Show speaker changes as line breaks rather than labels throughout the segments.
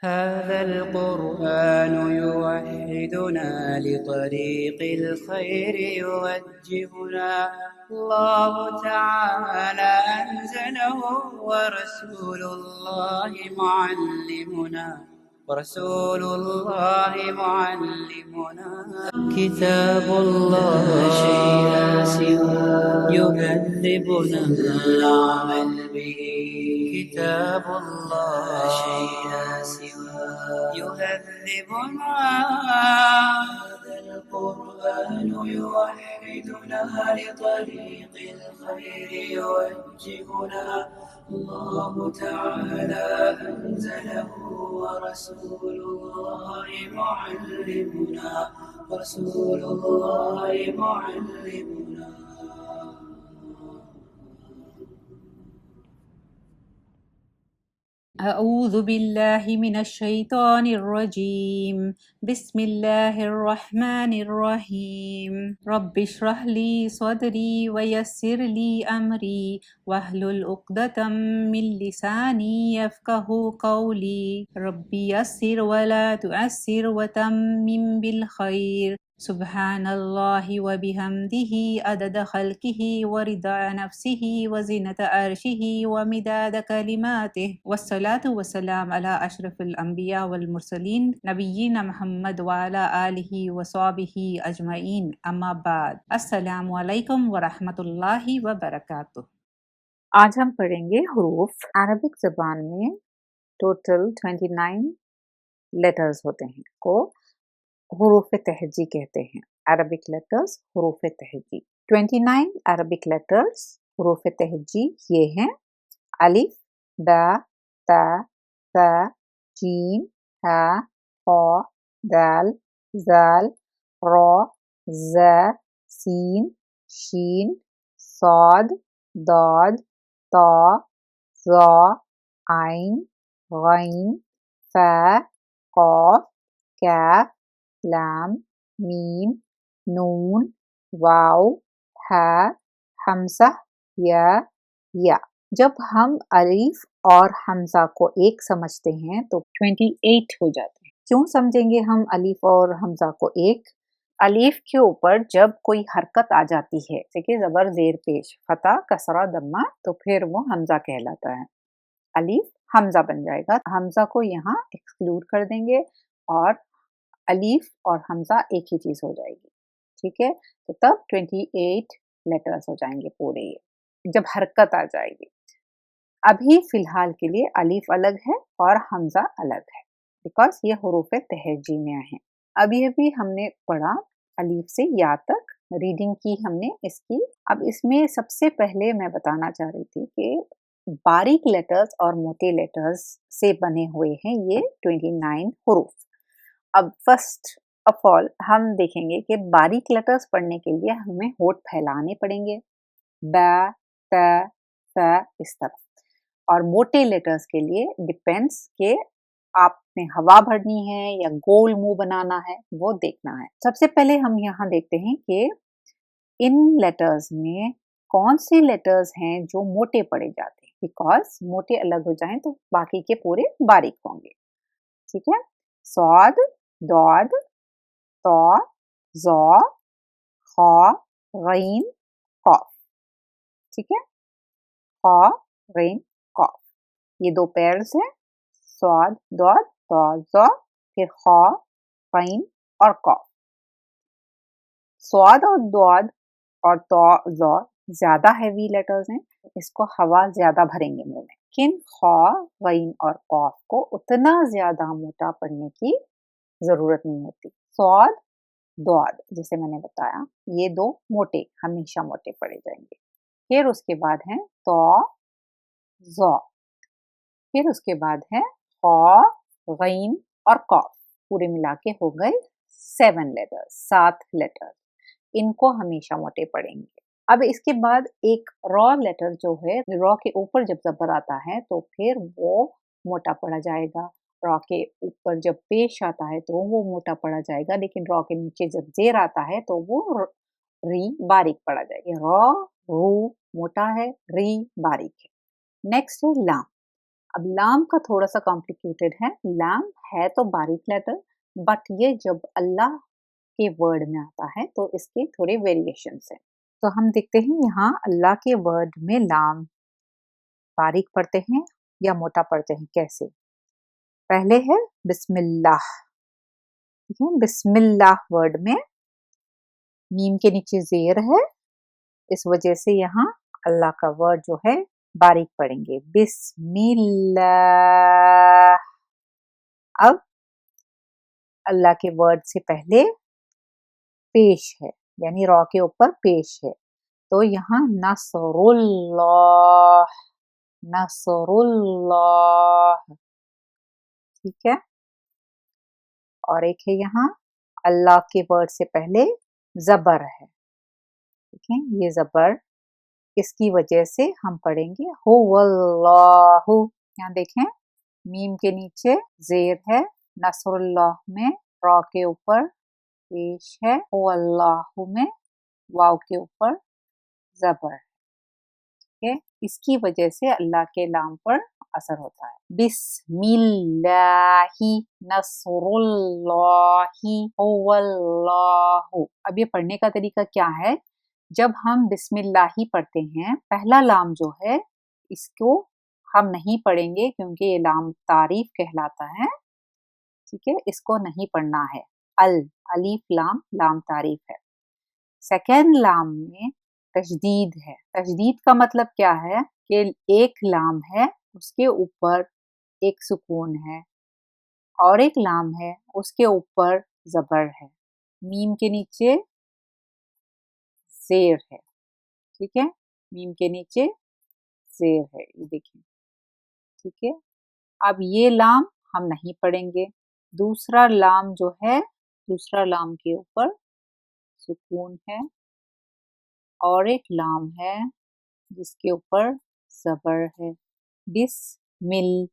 هذا القرآن يوحدنا لطريق الخير يوجهنا الله تعالى أنزله ورسول الله معلمنا كتاب الله لا شيء سوى يهذبنا العمل به كتاب الله لا شيء سوى يهذبنا هذا القرآن يوحدنا لطريق الخير يوجهنا الله تعالى أنزله ورسول الله معلمنا
أعوذ بالله من الشيطان الرجيم بسم الله الرحمن الرحيم رب اشرح لي صدري ويسر لي أمري واحلل عقدة من لساني يفقه قولي رب يسر ولا تعسر وتمم بالخير سبحان الله وبحمده عدد خلقه ورضا نفسه وزنة عرشه ومداد كلماته والصلاة والسلام على أشرف الأنبياء والمرسلين نبينا محمد وعلى آله وصحبه أجمعين أما بعد السلام علیکم ورحمۃ اللہ وبرکاتہ۔ آج ہم پڑھیں گے حروف۔ عربک زبان میں ٹوٹل 29 لیٹرز ہوتے ہیں کو حروف تہجی کہتے ہیں۔ عربک لیٹرز حروف تہجی 29 عربک لیٹرز حروف تہجی یہ ہیں: الف، با، تا، ثا، جیم، ہا، خا، دال، زال، را، ز، سین، شین، صاد، ضاد، طا، ظا، عین، غین، فا، قاف، کاف، لام، میم، نون، واو، ہا، حمزہ، یا۔ جب ہم الف اور حمزہ کو ایک سمجھتے ہیں تو 28 ہو جاتے ہیں۔ کیوں سمجھیں گے ہم الف اور حمزہ کو ایک؟ الف کے اوپر جب کوئی حرکت آ جاتی ہے جیسے کہ زبر زیر پیش، فتح، کسرہ، دمہ، تو پھر وہ حمزہ کہلاتا ہے۔ الف حمزہ بن جائے گا، حمزہ کو یہاں ایکسکلوڈ کر دیں گے اور الف اور حمزہ ایک ہی چیز ہو جائے گی، ٹھیک ہے؟ تو تب 28 لیٹرز ہو جائیں گے پورے، یہ جب حرکت آ جائے گی۔ ابھی فی الحال کے لیے الف الگ ہے اور حمزہ الگ ہے بیکاز یہ حروف تہجی میں ہیں۔ ابھی ہم نے پڑھا الف سے یا تک، ریڈنگ کی ہم نے اس کی۔ اب اس میں سب سے پہلے میں بتانا چاہ رہی تھی کہ باریک لیٹرز اور موٹے لیٹرز سے بنے ہوئے ہیں یہ 29 حروف۔ اب فرسٹ آف آل ہم دیکھیں گے کہ باریک لیٹرز پڑھنے کے لیے ہمیں ہونٹ پھیلانے پڑیں گے، با، تا، ثا، اس طرح۔ اور موٹے لیٹرز کے لیے ڈیپینڈس کہ آپ نے ہوا بھرنی ہے یا گول منہ بنانا ہے، وہ دیکھنا ہے۔ سب سے پہلے ہم یہاں دیکھتے ہیں کہ ان لیٹرز میں کون سے لیٹرز ہیں جو موٹے پڑے جاتے ہیں، بیکاز موٹے الگ ہو جائیں تو باقی کے پورے باریک ہوں گے، ٹھیک ہے؟ صاد، ضاد، طا، ظا، خا، غین، قاف، ٹھیک ہے؟ خا، غین، قاف، یہ دو پیئرز ہیں، صاد، ضاد، طا، ظا، پھر خا، غین اور قاف۔ صاد اور ضاد اور طا، ظا زیادہ ہیوی لیٹرز ہیں، اس کو ہوا زیادہ بھریں گے منہ میں، لیکن خا، غین اور قاف کو اتنا زیادہ موٹا پڑھنے کی ضرورت نہیں ہوتی۔ صاد، ضاد جیسے میں نے بتایا یہ دو موٹے، ہمیشہ موٹے پڑے جائیں گے۔ پھر اس کے بعد ہیں طا، ظا، پھر اس کے بعد ہے خا، غین اور قاف، پورے ملا کے ہو گئے 7 لیٹر، 7 لیٹر، ان کو ہمیشہ موٹے پڑیں گے۔ اب اس کے بعد ایک را لیٹر جو ہے، را کے اوپر جب زبر آتا ہے تو پھر وہ موٹا پڑا جائے گا، را کے اوپر جب پیش آتا ہے تو وہ موٹا پڑا جائے گا، لیکن را کے نیچے جب زیر آتا ہے تو وہ ری باریک پڑا جائے گا۔ را، رو موٹا ہے، ری باریک ہے۔ نیکسٹ ہے لام۔ अब लाम का थोड़ा सा कॉम्प्लिकेटेड है, लाम है तो बारीक लेटर, बट ये जब अल्लाह के वर्ड में आता है तो इसके थोड़े वेरिएशंस हैं। तो हम देखते हैं यहाँ अल्लाह के वर्ड में लाम बारीक पढ़ते हैं या मोटा पढ़ते हैं कैसे। पहले है बिस्मिल्लाह, ठीक है, बिस्मिल्लाह वर्ड में मीम के नीचे जेर है, इस वजह से यहाँ अल्लाह का वर्ड जो है बारीक पढ़ेंगे, बिस्मिल्लाह। अब अल्लाह के वर्ड से पहले पेश है, यानी रॉ के ऊपर पेश है, तो यहाँ नसरुल्लाह, नसरुल्लाह, ठीक है। और एक है यहाँ अल्लाह के वर्ड से पहले जबर है, ठीक है, ये जबर, इसकी वजह से हम पढ़ेंगे हुवल्लाहु। यहाँ देखें मीम के नीचे जेर है, नसरुल्लाह में रॉ के ऊपर पेश है, हुवल्लाहु में वाव के ऊपर जबर, ठीक है, इसकी वजह से अल्लाह के लाम पर असर होता है। बिस्मिल्लाहि नसरुल्लाहि हुवल्लाहु। अब ये पढ़ने का तरीका क्या है, जब हम बिस्मिल्लाही पढ़ते हैं, पहला लाम जो है इसको हम नहीं पढ़ेंगे क्योंकि ये लाम तारीफ कहलाता है, ठीक है, इसको नहीं पढ़ना है। अलीफ लाम, लाम तारीफ है। सेकेंड लाम में तशदीद है। तशदीद का मतलब क्या है कि एक लाम है उसके ऊपर एक सुकून है और एक लाम है उसके ऊपर जबर है, मीम के नीचे जेर है, ठीक है, मीम के नीचे जेर है, ये देखिए, ठीक है। अब ये लाम हम नहीं पढ़ेंगे। दूसरा लाम जो है, दूसरा लाम के ऊपर सुकून है और एक लाम है जिसके ऊपर जबर है, बिस्मिल।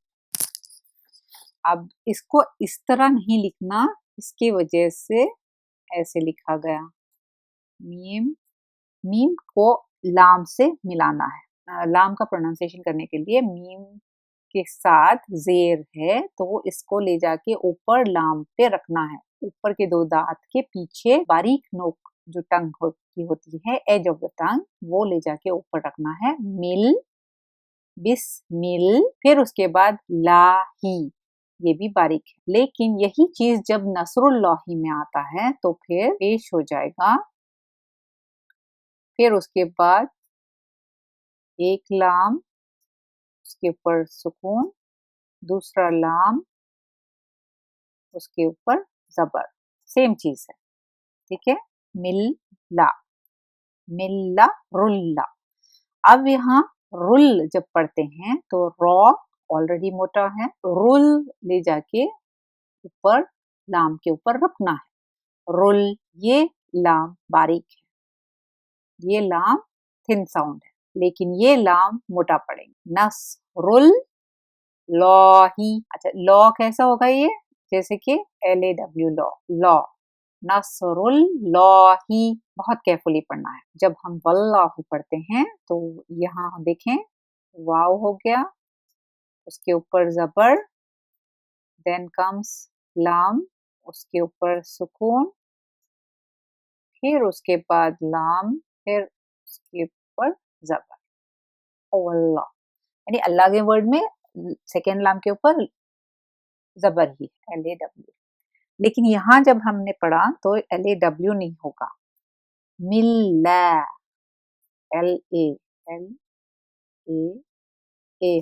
अब इसको इस तरह नहीं लिखना, इसकी वजह से ऐसे लिखा गया, मीम, मीम को लाम से मिलाना है। लाम का प्रोनाउंसिएशन करने के लिए मीम के साथ जेर है तो इसको ले जाके ऊपर लाम पे रखना है, ऊपर के दो दांत के पीछे बारीक नोक जो टंग होती है, एज ऑफ द टंग, वो ले जाके ऊपर रखना है, मिल, बिस्मिल, फिर उसके बाद लाही, ये भी बारीक है। लेकिन यही चीज जब नसरुल्लाही में आता है तो फिर पेश हो जाएगा, फिर उसके बाद एक लाम, उसके ऊपर सुकून, दूसरा लाम, उसके ऊपर जबर, सेम चीज है, ठीक है, मिल्ला, मिल्ला रुल्ला। अब यहाँ रुल जब पढ़ते हैं तो रॉ ऑलरेडी मोटा है, रुल ले जाके ऊपर लाम के ऊपर रखना है, रुल, ये लाम बारीक है, ये लाम थिन साउंड है, लेकिन ये लाम मोटा पड़ेगा, नसरुल लॉही। अच्छा, लॉ कैसा होगा ये, जैसे कि LAW लॉ, लॉ, नसरुल लॉही, बहुत केयरफुली पढ़ना है। जब हम वल्लाहु पढ़ते हैं तो यहाँ देखें वाव हो गया, उसके ऊपर जबर, देन कम्स लाम, उसके ऊपर सुकून, फिर उसके बाद लाम, फिर उसके ऊपर जबर, वल्लाह, यानी अल्लाह के वर्ड में सेकेंड लाम के ऊपर जबर ही LAW। लेकिन यहाँ जब हमने पढ़ा तो LAW नहीं होगा, मिल्ला, LA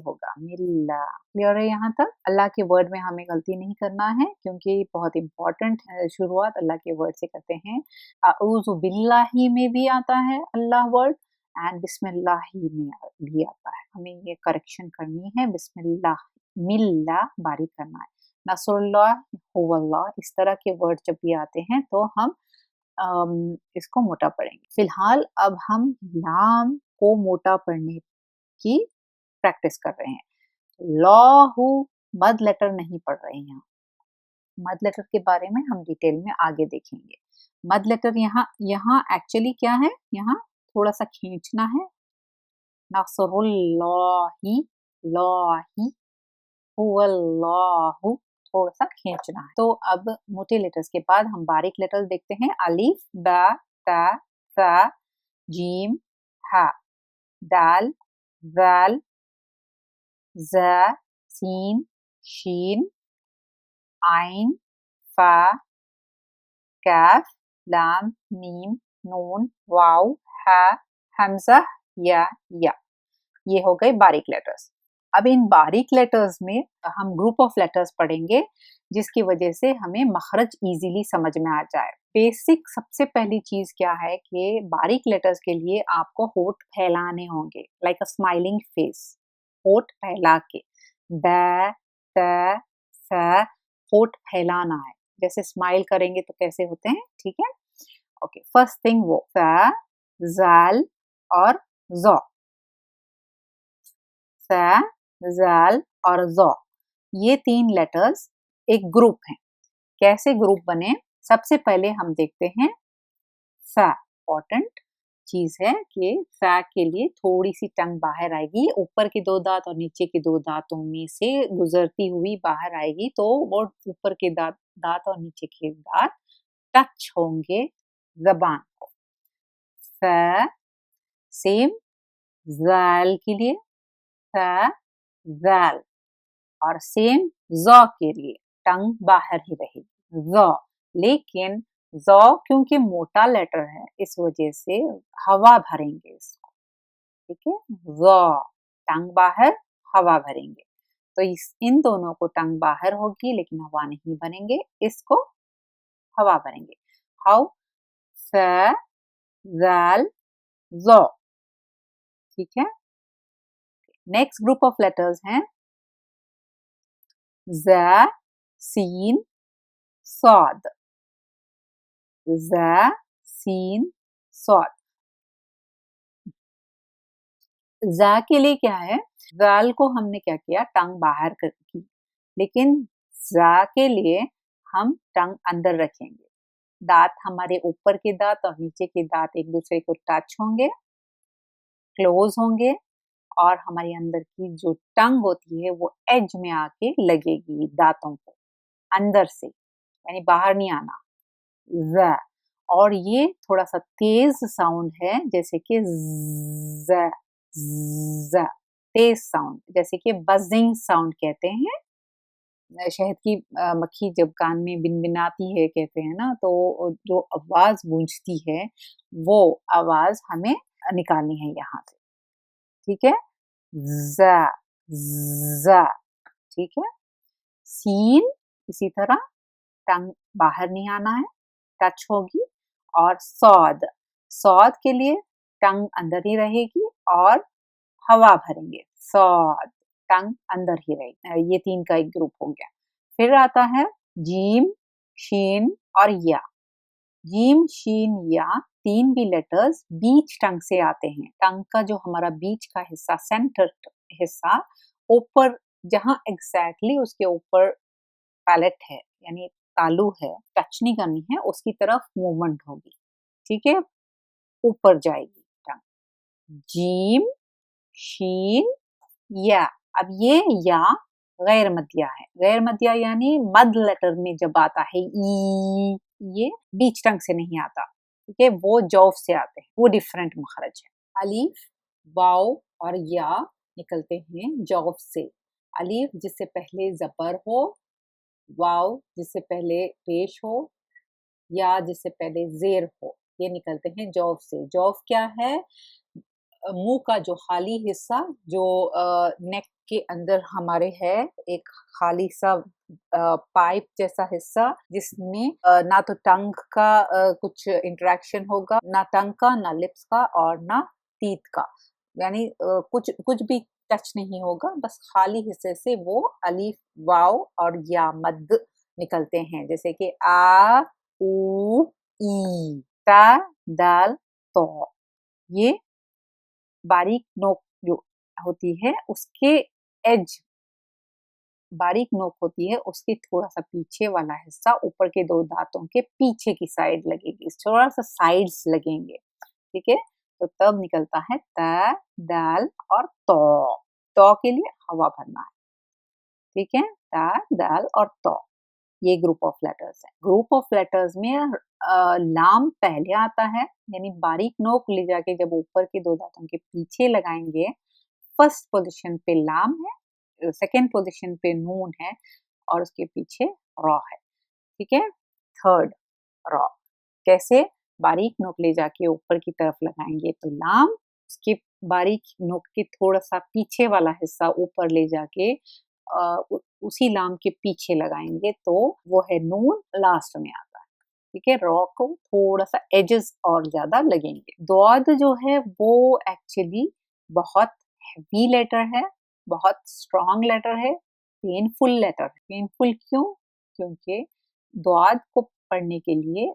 होगा, मिल्ला। क्लियर है यहाँ तक? अल्लाह के वर्ड में हमें गलती नहीं करना है क्योंकि बहुत इंपॉर्टेंट है, शुरुआत अल्लाह के वर्ड से करते हैं। अऊज़ु बिल्लाही में भी आता है अल्लाह वर्ड एंड बिस्मिल्लाही में भी आता है, हमें ये करेक्शन करनी है, बिस्मिल्लाह, मिल्ला बारीक करना है, नसरुल्लाह, हुवल्लाह, इस तरह के वर्ड जब भी आते हैं तो हम इसको मोटा पढ़ेंगे। फिलहाल अब हम लाम को मोटा पढ़ने की प्रैक्टिस कर रहे हैं। लॉहू मद लेटर नहीं पढ़ रहे हैं यहाँ, मद लेटर के बारे में हम डिटेल में आगे देखेंगे। मद लेटर यहाँ एक्चुअली क्या है, यहाँ थोड़ा सा खींचना है, नसरुल्लाही, लॉही, हुवल्लाहु, थोड़ा सा खींचना है। तो अब मोटे लेटर्स के बाद हम बारीक लेटर्स देखते हैं। अलिफ, बा, ता, सा, जीम, हा, दाल, जाल, जा, सीन, शीन, आइन, फा, काफ, लाम, मीम, नून, वाव, हा, हमजा, या। ये हो गए बारीक लेटर्स। अब इन बारीक लेटर्स में हम ग्रुप ऑफ लेटर्स पढ़ेंगे जिसकी वजह से हमें मखरज इजीली समझ में आ जाए। बेसिक सबसे पहली चीज क्या है कि बारीक लेटर्स के लिए आपको होठ फैलाने होंगे, लाइक अ स्माइलिंग फेस, होठ फैला के, ब, त, स, होठ फैलाना है। जैसे स्माइल करेंगे तो कैसे होते हैं, ठीक है। ओके, फर्स्ट थिंग वो स, जाल और ज़, स, जाल और ज़, ये 3 लेटर्स एक ग्रुप हैं। कैसे ग्रुप बने, सबसे पहले हम देखते हैं स। इम्पोर्टेंट चीज है कि स के लिए थोड़ी सी टंग बाहर आएगी, ऊपर के 2 दांत और नीचे के 2 दांतों में से गुजरती हुई बाहर आएगी, तो वो ऊपर के दांत और नीचे के दांत टच होंगे जबान को। स, सेम जाल के लिए स, जाल, और सेम ज़ के लिए टंग बाहर ही रहेगी, ज़। लेकिन ज़ क्योंकि मोटा लेटर है इस वजह से हवा भरेंगे इसको, ठीक है। ज़ टंग बाहर, हवा भरेंगे, तो इन दोनों को टंग बाहर होगी लेकिन हवा नहीं भरेंगे, इसको हवा भरेंगे। हाउ, स, जाल, ज़, ठीक है। नेक्स्ट ग्रुप ऑफ लेटर्स हैं ज़, सीन, सौद, ज़, सीन, सौद। ज़ के लिए क्या है, ज़ाल को हमने क्या किया, टंग बाहर कर की, लेकिन ज़ के लिए हम टंग अंदर रखेंगे। दांत हमारे ऊपर के दांत और नीचे के दांत एक दूसरे को टच होंगे, क्लोज होंगे, और हमारी अंदर की जो टंग होती है वो एज में आके लगेगी दांतों को अंदर से, यानी बाहर नहीं आना, ज़। और ये थोड़ा सा तेज साउंड है, जैसे कि ज़, ज़, तेज साउंड, जैसे कि बजिंग साउंड कहते हैं। शहद की मक्खी जब कान में बिनबिनाती है कहते हैं ना, तो जो आवाज गूंजती है वो आवाज हमें निकालनी है यहाँ से, ठीक है। ज़, ज़, ठीक है। सीन इसी तरह टंग बाहर नहीं आना है, टच होगी। और सौद, सौद के लिए टंग अंदर ही रहेगी और हवा भरेंगे, सौद, टंग अंदर ही रहेगी। ये 3 का एक ग्रुप हो गया। फिर आता है जीम, शीन और या। जीम, शीन, या 3 भी लेटर्स बीच टंग से आते हैं। टंग का जो हमारा बीच का हिस्सा, सेंटर हिस्सा, ऊपर जहां एग्जैक्टली उसके ऊपर पैलेट है यानी तालू है, टच नहीं करनी है, उसकी तरफ मूवमेंट होगी, ठीक है, ऊपर जाएगी टंग। जीम, शीन, या। अब ये या गैर मदिया है। गैर मदिया यानी मद लेटर में जब आता है ई, ये बीच टंग से नहीं आता, ठीक है, वो जौफ से आते हैं, वो डिफरेंट मखरज है। अलीफ, वाव और या निकलते हैं जौफ से। अलीफ जिससे पहले जबर हो, वाव जिससे पहले पेश हो, या जिससे पहले जेर हो, ये निकलते हैं जौफ से। जौफ क्या है, मुंह का जो खाली हिस्सा, जो नेक के अंदर हमारे है, एक खाली सा पाइप जैसा हिस्सा, जिसमें ना तो टंग का कुछ इंटरेक्शन होगा, ना टंग का, ना लिप्स का और ना टीथ का, यानी कुछ कुछ भी टच नहीं होगा, बस खाली हिस्से से वो अलीफ, वाव और या मद निकलते हैं, जैसे कि आ, उ, ई, ता, दाल, तो। ये बारीक नोक जो होती है उसके एज, बारीक नोक होती है उसके थोड़ा सा पीछे वाला हिस्सा ऊपर के 2 दांतों के पीछे की साइड लगेगी, थोड़ा सा साइड्स लगेंगे, ठीक है। तो तब निकलता है त, दाल और तो के लिए हवा भरना है, ठीक है, ता, दाल और तो, ये ग्रुप ऑफ लेटर्स है। ग्रुप ऑफ लेटर्स में लाम पहले आता है, यानी बारीक नोक ले जाके जब ऊपर के दो दांतों के पीछे लगाएंगे, फर्स्ट पोजीशन पे लाम है, सेकेंड पोजीशन पे नून है और उसके पीछे रॉ है, ठीक है। थर्ड रॉ, कैसे? बारीक नोक ले जाके ऊपर की तरफ लगाएंगे तो लाम, उसके बारीक नोक के थोड़ा सा पीछे वाला हिस्सा ऊपर ले जाके उसी लाम के पीछे लगाएंगे तो वो है नून, लास्ट में आता है, ठीक है। रॉ को थोड़ा सा एजेस और ज्यादा लगेंगे। द्वाद जो है वो एक्चुअली बहुत हैवी लेटर है, बहुत स्ट्रॉन्ग लेटर है, पेनफुल लेटर है। पेनफुल क्यों? क्योंकि द्वाद को पढ़ने के लिए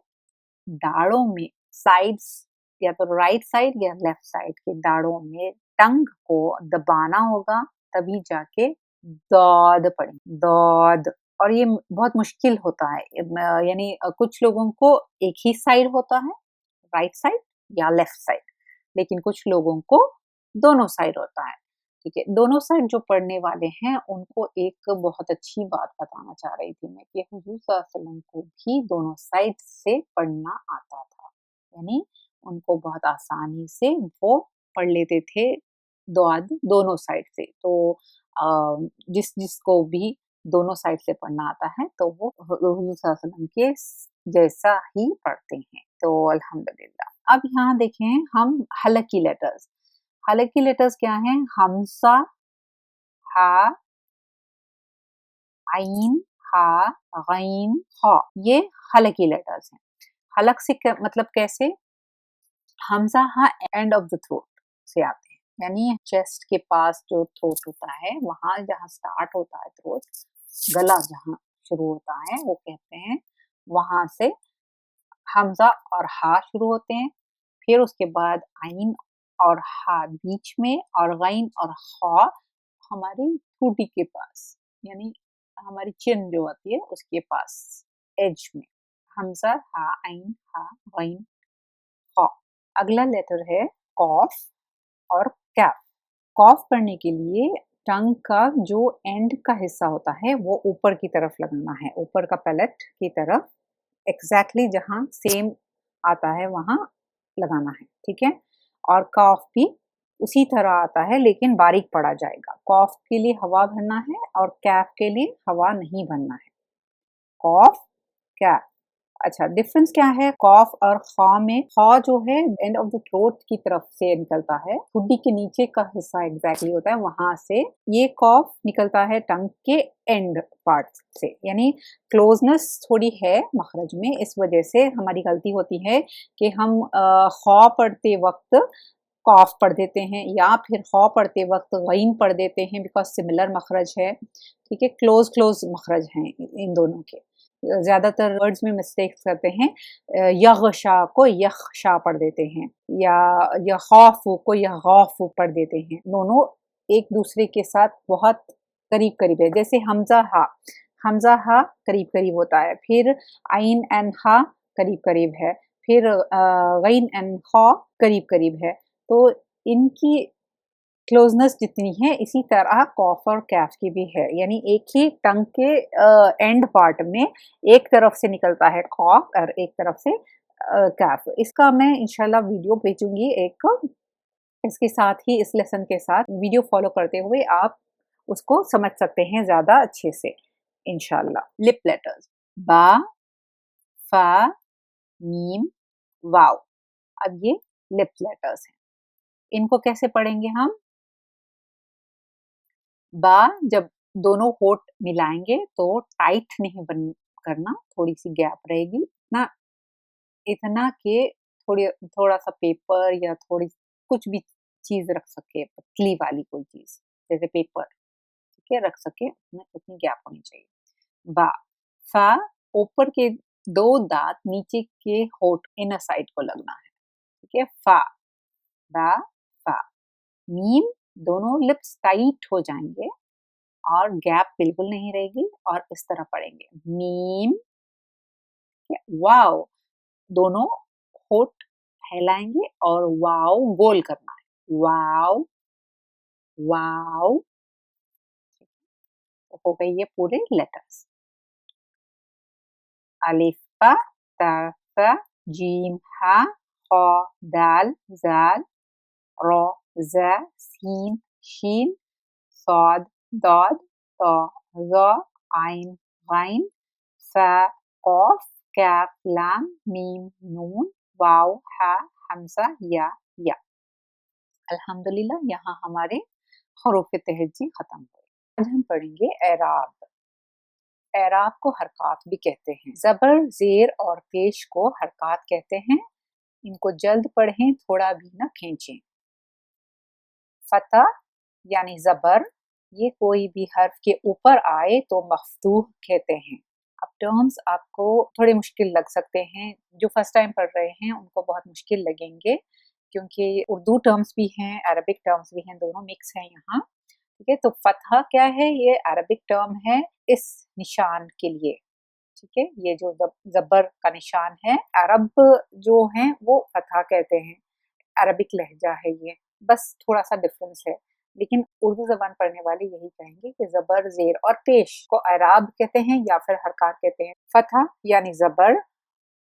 दाढ़ों में, साइड्स, या तो राइट साइड या लेफ्ट साइड के दाढ़ों में टंग को दबाना होगा, तभी जाके दौद पढ़ेंगे, दौद। और ये बहुत मुश्किल होता है, यानी कुछ लोगों को एक ही साइड होता है, राइट साइड या लेफ्ट साइड, लेकिन कुछ लोगों को दोनों साइड होता है, ठीक है। दोनों साइड जो पढ़ने वाले हैं उनको एक बहुत अच्छी बात बताना चाह रही थी मैं, कि हुजूर सल्लल्लाहु अलैहि वसल्लम को भी दोनों साइड से पढ़ना आता था, यानी उनको बहुत आसानी से वो पढ़ लेते थे दुआद दोनों साइड से। तो जिसको भी दोनों साइड से पढ़ना आता है तो वो हुजूर सल्लल्लाहु अलैहि वसल्लम के जैसा ही पढ़ते हैं, तो अल्हम्दुलिल्लाह। अब यहाँ देखें हम हलकी लेटर्स। हलकी लेटर्स क्या हैं? हमसा, हा, आइन, हा, गैन, खा, ये हलकी लेटर्स हैं। हलक से मतलब कैसे? हमजा हा एंड ऑफ द थ्रोट से आते हैं, यानी चेस्ट के पास जो थ्रोट होता है, वहां जहाँ स्टार्ट होता है थ्रोट, गला जहाँ शुरू होता है वो कहते हैं, वहां से हमजा और हा शुरू होते हैं, फिर उसके बाद आइन और हा बीच में, और गैन और खा हमारी ठूटी के पास, यानी हमारी चिन जो होती है उसके पास, एज में। हमजा, हा, आइन, हा, गैन, खा। अगला लेटर है कॉफ और कैफ। कॉफ करने के लिए टंग का जो एंड का हिस्सा होता है वो ऊपर की तरफ लगाना है, ऊपर का पैलेट की तरफ, एग्जैक्टली जहां सेम आता है वहां लगाना है, ठीक है। और कॉफ भी उसी तरह आता है लेकिन बारीक पड़ा जाएगा। कॉफ के लिए हवा भरना है और कैफ के लिए हवा नहीं भरना है। कॉफ, कैफ। अच्छा, डिफरेंस क्या है कॉफ और खा में? खा जो है एंड ऑफ द थ्रोट की तरफ से निकलता है, ठुड्डी के नीचे का हिस्सा एग्जैक्टली होता है वहां से। ये कॉफ निकलता है टंग के एंड पार्ट से, यानी क्लोजनेस थोड़ी है मखरज में, इस वजह से हमारी गलती होती है कि हम खा पढ़ते वक्त कॉफ पढ़ देते हैं, या फिर खा पढ़ते वक्त गैन पढ़ देते हैं, बिकॉज सिमिलर मखरज है, ठीक है, क्लोज क्लोज मखरज हैं इन दोनों के। ज्यादातर वर्ड्स में मिस्टेक्स करते हैं, यगशा को यखशा पढ़ देते हैं, या यखाफु को यगाफु पढ़ देते हैं। दोनों एक दूसरे के साथ बहुत करीब करीब है, जैसे हमजा हा, हमजा हा करीब करीब होता है, फिर आइन एंड हा करीब करीब है, फिर गैन एंड खा करीब करीब है। तो इनकी क्लोजनेस जितनी है इसी तरह कॉफ और कैफ की भी है, यानी एक ही टंग के एंड पार्ट में एक तरफ से निकलता है कॉफ और एक तरफ से कैफ। इसका मैं इंशाल्लाह वीडियो भेजूंगी एक, इसके साथ ही इस लेसन के साथ वीडियो फॉलो करते हुए आप उसको समझ सकते हैं ज्यादा अच्छे से इंशाल्लाह। लिप लेटर्स बा, फा, मीम, वाव। अब ये लिप लेटर्स हैं, इनको कैसे पढ़ेंगे हम? बा जब दोनों होठ मिलाएंगे तो टाइट नहीं बन करना, थोड़ी सी गैप रहेगी, इतना इतना कि थोड़ा सा पेपर या थोड़ी कुछ भी चीज रख सके, पतली वाली कोई चीज जैसे पेपर, ठीक है, रख सके, उतनी गैप होनी चाहिए। बा, फा, ऊपर के दो दांत नीचे के होठ इनर साइड को लगना है, ठीक है, फा, बा, फा। मीम, दोनों लिप्स टाइट हो जाएंगे और गैप बिल्कुल नहीं रहेगी, और इस तरह पढ़ेंगे मीम। वाव, दोनों होठ फैलाएंगे और वाव गोल करना है, वाव वाव। हो गए ये पूरे लेटर्स। अलिफ बा ता सा जीम हा खा दाल जाल را ز سین شین صاد ضاد طا ظا عین غین فا قاف کاف لام میم نون واو ہا حمزہ یا۔ الحمدللہ یہاں ہمارے حروف تہجی ختم ہوئے۔ آج ہم پڑھیں گے اعراب۔ اعراب کو حرکات بھی کہتے ہیں۔ زبر، زیر اور پیش کو حرکات کہتے ہیں۔ ان کو جلد پڑھیں، تھوڑا بھی نہ کھینچیں۔ فتح یعنی زبر، یہ کوئی بھی حرف کے اوپر آئے تو مفتوح کہتے ہیں۔ اب ٹرمز آپ کو تھوڑے مشکل لگ سکتے ہیں، جو فرسٹ ٹائم پڑھ رہے ہیں ان کو بہت مشکل لگیں گے، کیونکہ اردو ٹرمز بھی ہیں، عربک ٹرمز بھی ہیں، دونوں مکس ہیں یہاں، ٹھیک ہے۔ تو فتح کیا ہے؟ یہ عربک ٹرم ہے اس نشان کے لیے، ٹھیک ہے۔ یہ جو زبر کا نشان ہے، عرب جو ہیں وہ فتح کہتے ہیں، عربک لہجہ ہے یہ، بس تھوڑا سا ڈفرینس ہے، لیکن اردو زبان پڑھنے والے یہی کہیں گے کہ زبر، زیر اور پیش کو اعراب کہتے ہیں یا پھر حرکات کہتے ہیں۔ فتح یعنی زبر،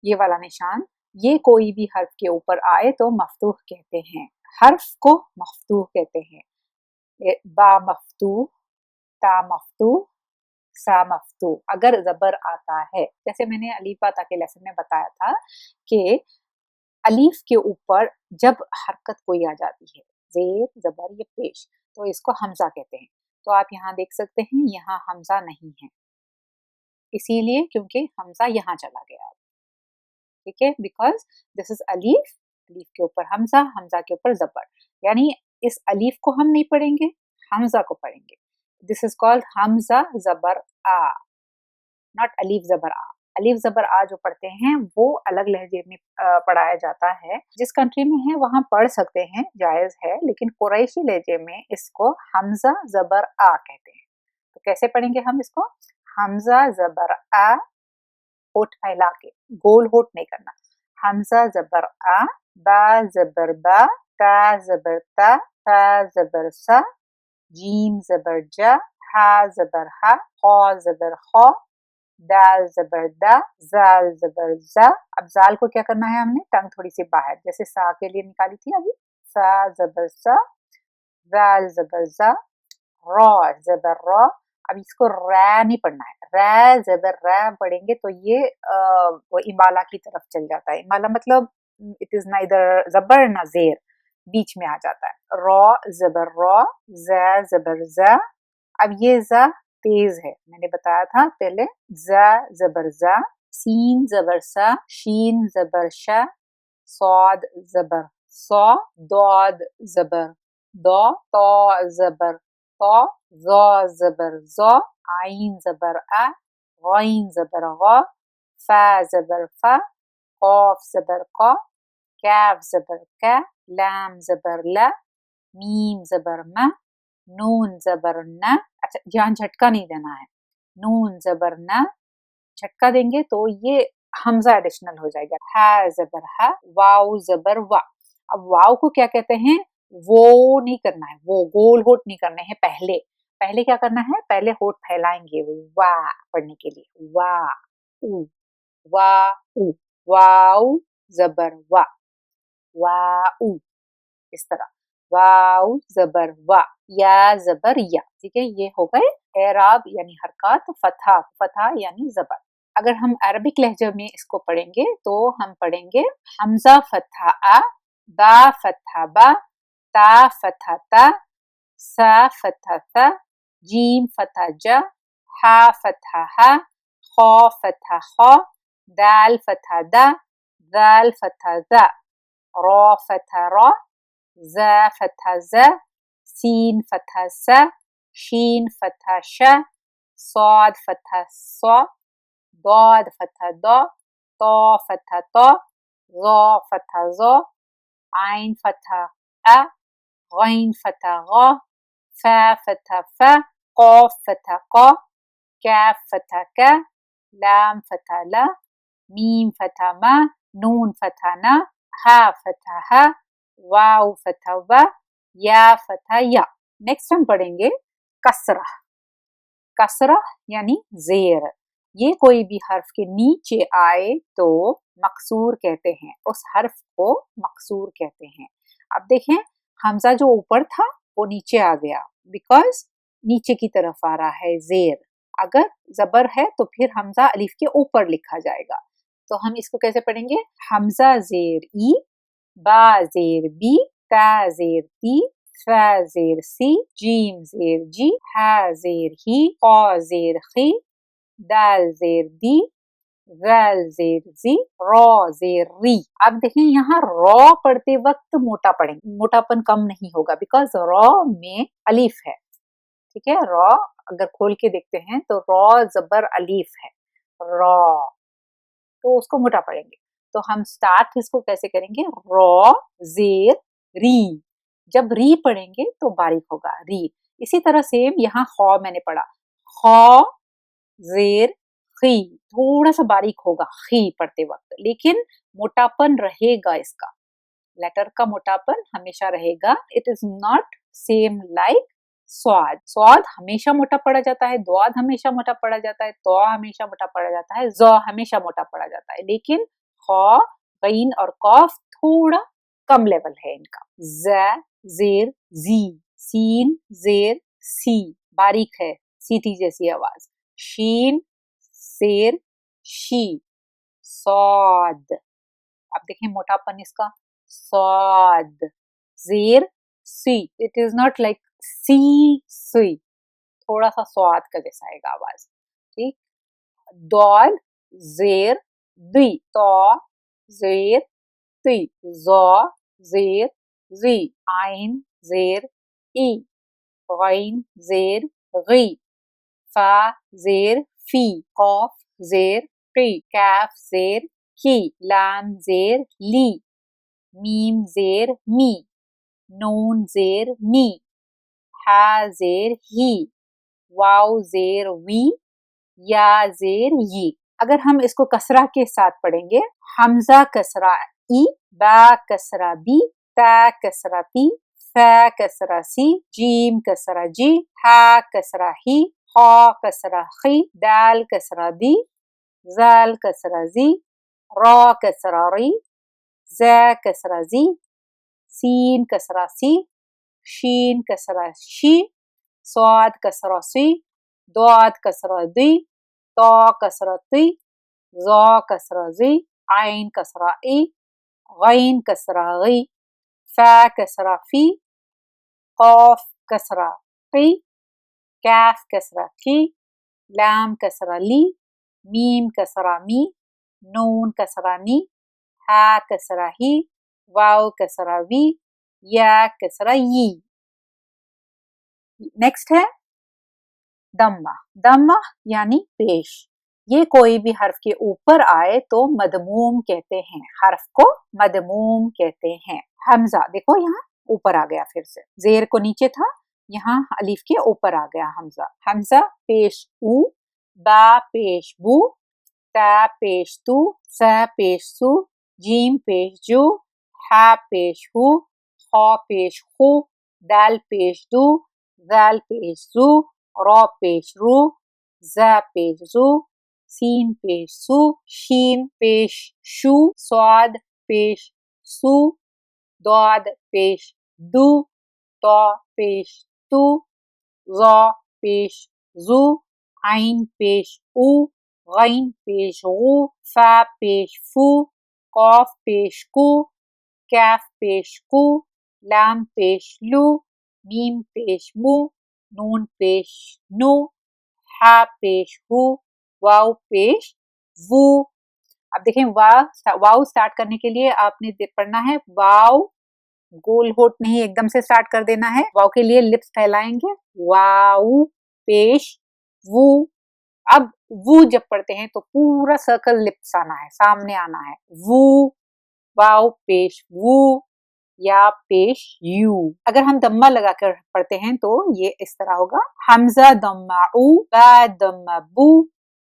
یہ والا نشان، یہ کوئی بھی حرف کے اوپر آئے تو مفتوح کہتے ہیں، حرف کو مفتوح کہتے ہیں۔ با مفتوح، تا مفتوح، سا مفتوح اگر زبر آتا ہے، جیسے میں نے الف با تا کے لیسن میں بتایا تھا کہ الف کے اوپر جب حرکت کوئی آ جاتی ہے، زیر، زبر یا پیش، تو اس کو حمزہ کہتے ہیں۔ تو آپ یہاں دیکھ سکتے ہیں یہاں حمزہ نہیں ہے، اسی لیے کیونکہ حمزہ یہاں چلا گیا، ٹھیک ہے، بیکاز دس از الف، الف کے اوپر حمزہ، حمزہ کے اوپر زبر، یعنی اس الف کو ہم نہیں پڑھیں گے، حمزہ کو پڑھیں گے۔ دس از کالڈ حمزہ زبر آ، ناٹ الف زبر آ۔ الف زبر آ جو پڑھتے ہیں وہ الگ لہجے میں پڑھایا جاتا ہے، جس کنٹری میں ہے وہاں پڑھ سکتے ہیں، جائز ہے، لیکن قریشی لہجے میں اس کو حمزہ زبر آ کہتے ہیں۔ تو کیسے پڑھیں گے ہم اس کو؟ حمزہ زبر آ، ہونٹ پھیلا کے، گول ہونٹ نہیں کرنا، حمزہ زبر آ، با زبر با، تا زبر تا، تا زبر سا، جیم زبر جا، ہا زبر ہا، خا زبر خا، دال زبر دا، زال زبر زا۔ اب زال کو کیا کرنا ہے ہم نے؟ ٹنگ تھوڑی سی باہر، جیسے سا کے لیے نکالی تھی ابھی، سا زبر سا، زال زبر زا، را زبر را۔ اب اس کو را نہیں پڑھنا ہے، را زبر را پڑھیں گے تو یہ وہ امالا کی طرف چل جاتا ہے۔ امالا مطلب اٹ از نائدر زبر نہ زیر، بیچ میں آ جاتا ہے۔ را زبر را، زا زبر زا۔ اب یہ زا تیز ہے، میں نے بتایا تھا پہلے، زا زبر زا، سین زبر سا، شین زبر شا، صاد زبر صا، ضاد زبر ضا، طا زبر طا، ظا زبر ظا، عین زبر آ، غین زبر غا، فا زبر فا، قاف زبر قا، کاف زبر کا، لام زبر لا، میم زبر ما، نون زبر نا۔ اچھا یہاں جھٹکا نہیں دینا ہے، نون زبر نا، جھٹکا دیں گے تو یہ حمزہ ایڈیشنل ہو جائے گا۔ ہا زبر ہا، واو زبر وا۔ اب واو کو کیا کہتے ہیں؟ وہ نہیں کرنا ہے، وہ گول ہوٹ نہیں کرنے ہیں، پہلے کیا کرنا ہے؟ پہلے ہوٹ پھیلائیں گے وا پڑھنے کے لیے، وا او، وا او، واو زبر وا، وا او، اس طرح واو زبر وا، یا زبر یا، ٹھیک ہے۔ یہ ہو گئے اعراب یعنی حرکات۔ فتح، فتح یعنی زبر۔ اگر ہم عربک لہجہ میں اس کو پڑھیں گے تو ہم پڑھیں گے حمزہ فتح آ، با فتح با، تا فتح تا، سا فتح تا، جیم فتح جا، ہا فتح ہا، خا فتح خا، دال فتح دا، ذال فتح ذا، را فتح را، زا فتح زا، سین فتح سا، شین فتح شا، صاد فتح صا، ضاد فتح دا، طا فتح تا، ظا فتح ظا، عین فتح ا، غین فتح غا، فا فتح فا، قاف فتح قا، کاف فتح کا، لام فتح لا، میم فتح ما، نون فتح نا، ہا فتح ہا، واو فتح وا، یا فتح یا۔ نیکسٹ ہم پڑھیں گے کسرہ۔ कसरा यानी जेर, ये कोई भी हर्फ के नीचे आए तो मकसूर कहते हैं, उस हर्फ को मकसूर कहते हैं। अब देखें हमजा जो ऊपर था वो नीचे आ गया, बिकॉज नीचे की तरफ आ रहा है जेर। अगर जबर है तो फिर हमजा अलिफ के ऊपर लिखा जाएगा, तो हम इसको कैसे पढ़ेंगे? हमजा जेर ई, बा जेर बी, ता जेर ती, फा जेर सी, जीम जेर जी, हा जेर ही, qa जेर खी, दाल जेर दी, ज़ाल जेर जी, रॉ जेर री। अब देखें यहाँ रॉ पढ़ते वक्त मोटा पढ़ेंगे, मोटापन कम नहीं होगा, बिकॉज रॉ में अलीफ है। ठीक है, रॉ अगर खोल के देखते हैं तो रॉ जबर अलीफ है, रॉ, तो उसको मोटा पढ़ेंगे। तो हम स्टार्ट इसको कैसे करेंगे? रॉ जेर री, जब री पढ़ेंगे तो बारीक होगा री। इसी तरह सेम यहाँ खौ मैंने पढ़ा, खौ जेर खी, थोड़ा सा बारीक होगा खी पढ़ते वक्त, लेकिन मोटापन रहेगा, इसका लेटर का मोटापन हमेशा रहेगा। It is not same like स्वाद, स्वाद हमेशा मोटा पड़ा जाता है, द्वाद हमेशा मोटा पड़ा जाता है, तो हमेशा मोटा पड़ा जाता है, ज़ हमेशा मोटा पड़ा जाता है, लेकिन खौ, गईन और कॉफ थोड़ा कम लेवल है इनका। ज़ जेर जी, सीन जेर सी, बारीक है सीटी जैसी आवाज। शीन जेर शी, सौद, अब देखें मोटापन इसका, सौद जेर सी, इट इज नॉट लाइक सी सुई, थोड़ा सा स्वाद का जैसा आएगा आवाज। ठीक, दौद जेर दी, तो जेर ती, जो जेर जी, आइन जेर ई, गईन जेर गी, फा जेर फी, कॉफ जेर की, कैफ जेर की, लाम जेर ली, मीम जेर मी, नून जेर मी, हा जेर ही, वाव जेर वी, या जेर यी। अगर हम इसको कसरा के साथ पढ़ेंगे, हमजा कसरा ई, बा कसरा बी, ता कसरा ती, फा कसरा सी, जीम कसरा जी, हा कसरा ही, खा कसरा खी, दाल कसरा दी, जाल कसरा जी, रा कसरा री, जा कसरा जी, सीन कसरा सी, शीन कसरा शी, स्वाद कसरा सी, द्वाद कसरा दी, तो कसरा ती, ज़ा कसरा जी, आइन कसरा ई, गईन कसरा गी, फा कसरा फी, कॉफ कसरा की, कैफ कसरा की, लाम कसरा ली, मीम कसरा मी, नून कसरा नी, हा कसरा ही, वाव कसरा वी, या कसरा यी। नेक्स्ट है दम्मा, दम्मा यानी पेश, ये कोई भी हर्फ के ऊपर आए तो मदमूम कहते हैं, हर्फ को मदमूम कहते हैं। हमजा देखो यहाँ ऊपर आ गया, फिर से जेर को नीचे था, यहाँ अलिफ के ऊपर आ गया हमजा। हमजा पेश ऊ, बा पेश बू, ता पेश तू, सा पेश सू, जीम पेश जू, हा पेश हू, खा पेश हू, दाल पेश दू, जाल पेश जू, रा पेश रू, जा पेश जू, सीन पेश सू, शीन पेश शू, स्वाद पेश सू, द्वाद पेश दू, तो पेश तू, ज़ा पेश जू, आइन पेश ऊ, गईन पेश गू, फा पेश फू, कॉफ पेश कू, कैफ पेश कू, लाम पेश लू, मीम पेश मू, नून पेश नू, हा पेश हू, वाव पेश वू। अब देखें वाव स्टार्ट करने के लिए आपने पढ़ना है, वाव गोल होठ नहीं एकदम से स्टार्ट कर देना है, वाव के लिए लिप्स फैलाएंगे, वाव पेश वू। अब वू जब पढ़ते हैं तो पूरा सर्कल लिप्स आना है, सामने आना है, वू, वाव पेश वू, या पेश यू। अगर हम दम्मा लगाकर पढ़ते हैं तो ये इस तरह होगा, हमजा दम्मा ऊ, बा दम्मा बू,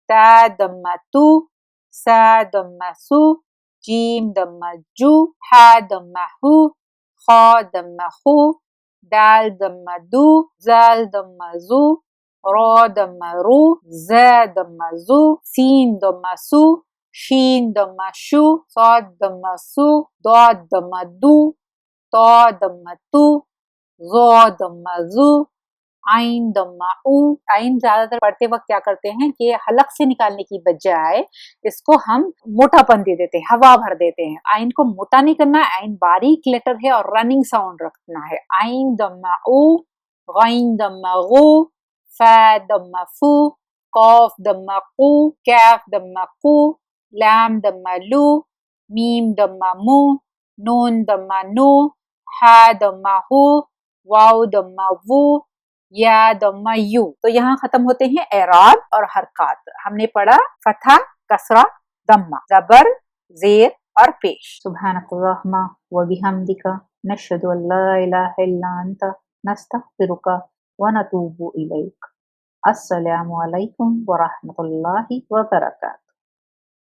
ता दम्मा तू, सा दम्मा सू, जीम दम्मा जू, हा दम्मा हू, खा दम्मा हू, दाल दम्मा दू, जाल दम्मा जू, را دم رو، ز دم زو، سین دم سو، شین دم شو، صاد دم سو، ضاد دم دو، طا دم تو، ظا دم زو، عین دم او۔ عین زیادہ تر پڑھتے وقت کیا کرتے ہیں کہ حلق سے نکالنے کی بجائے اس کو ہم موٹا پن دے دیتے ہیں، ہوا بھر دیتے ہیں۔ عین کو موٹا نہیں کرنا، عین باریک لیٹر ہے اور رننگ ساؤنڈ رکھنا ہے۔ عین دم او، غین دم غو، فا دم فو، قاف دم قو، کاف دم قو، لام دم لو، میم دم مو، نون دم نو، ہا دم ہو، واو دم وو، یا دم یو۔ تو یہاں ختم ہوتے ہیں اعراب اور حرکات۔ ہم نے پڑھا فتحہ، کسرہ، ضمہ، زبر، زیر اور پیش۔ سبحانک اللہم و بحمدک، نشہد ان لا الہ الا انت، نستغفرک و نتوب الیک۔ السلام علیکم ورحمۃ اللہ وبرکاتہ۔